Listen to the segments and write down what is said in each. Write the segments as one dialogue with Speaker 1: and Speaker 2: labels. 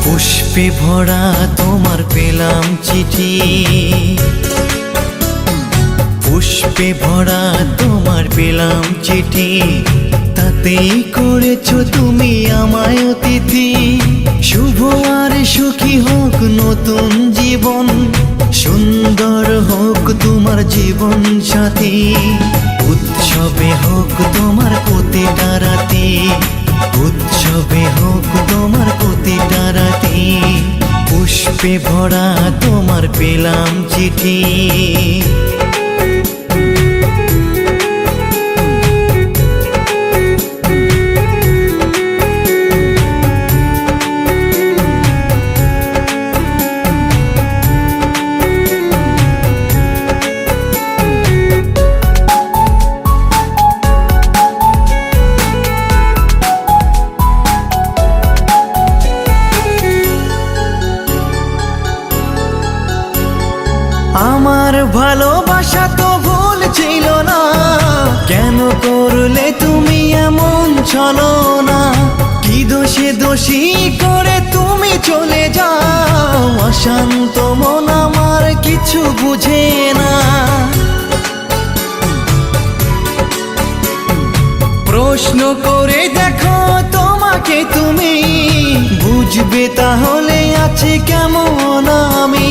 Speaker 1: পুষ্পে ভরা তোমার পেলাম চিঠি, পুষ্পে ভরা তোমার পেলাম চিঠি, তাতেই করেছো তুমি আমায় অতিথি। শুভ আর সুখী হোক নতুন জীবন, সুন্দর হোক তোমার জীবন সাথী। উৎসবে হোক তোমার প্রতিটা রাতি, উৎসবে হোক তোমার প্রতিটা রাতি। পুষ্পে ভরা তোমার পেলাম চিঠি। আমার ভালোবাসা তো ভুল ছিল না, কেন করলে তুমি এমন ছলনা? কি দোষে দোষী করে তুমি চলে যাও, অশান্ত মন আমার কিছু বুঝে না। প্রশ্ন করে দেখো তোমাকে তুমি, বুঝবে তাহলে আছে কেমন আমি।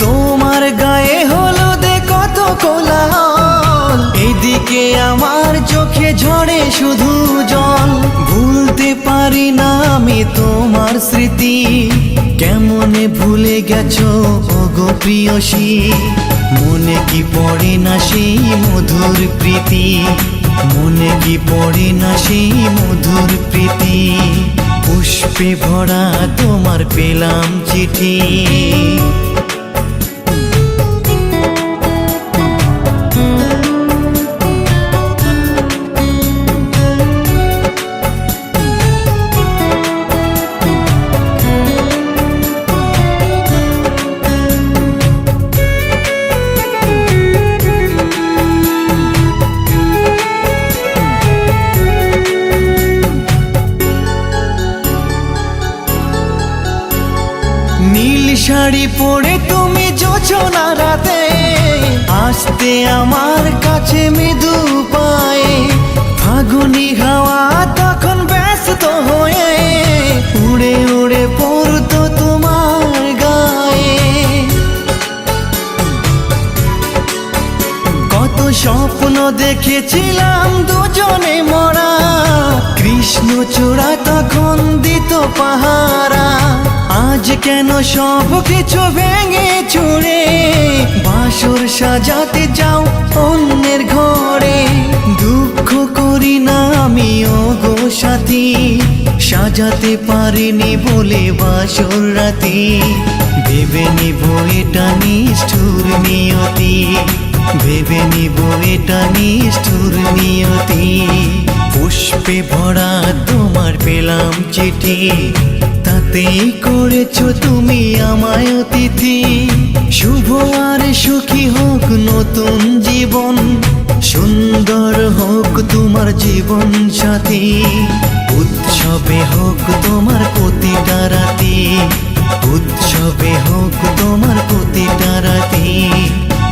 Speaker 1: তোমার গায়ে হলুদে কত কোলাহল, এদিকে আমার চোখে ঝরে শুধু জল। ভুলতে পারি না আমি তোমার স্মৃতি, কেমনে ভুলে গেছো ওগো প্রিয়সী। মনে কি পড়ে না সেই মধুর প্রীতি, মনে কি পড়ে না সেই মধুর প্রীতি। পুষ্পে ভরা তোমার পেলাম চিঠি। নীল শাড়ি পরে তুমি যোচনা রাতে, আসতে আমার কাছে মৃদু পায়ে। ফাগুনি হাওয়া তখন ব্যস্ত হয়ে উড়ে উড়ে পড়তো তোমার গায়ে। কত স্বপ্ন দেখেছিলাম দুজনে মরা, কৃষ্ণচূড়া তখন দিত পাহারা। আজ কেন সব কিছু ভেঙে চুরে বাসর সাজাতে যাও অন্যের ঘরে। দুঃখ করি না আমি ওগো সাথী, সাজাতে পারিনি বলে বাসর রাতি। ভেবে নিব এটা নিষ্ঠুর নিয়তি, ভেবে নিব এটা নিষ্ঠুর নিয়তি। পুষ্পে ভরা তোমার পেলাম চিঠি, তাতেই করেছো তুমি আমায় অতিথি। শুভ আর সুখী হোক নতুন জীবন, সুন্দর হোক তোমার জীবন সাথী। উৎসবে হোক তোমার প্রতিটা রাতি, উৎসবে হোক তোমার প্রতিটা রাতি।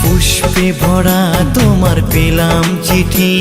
Speaker 1: পুষ্পে ভরা তোমার পেলাম চিঠি।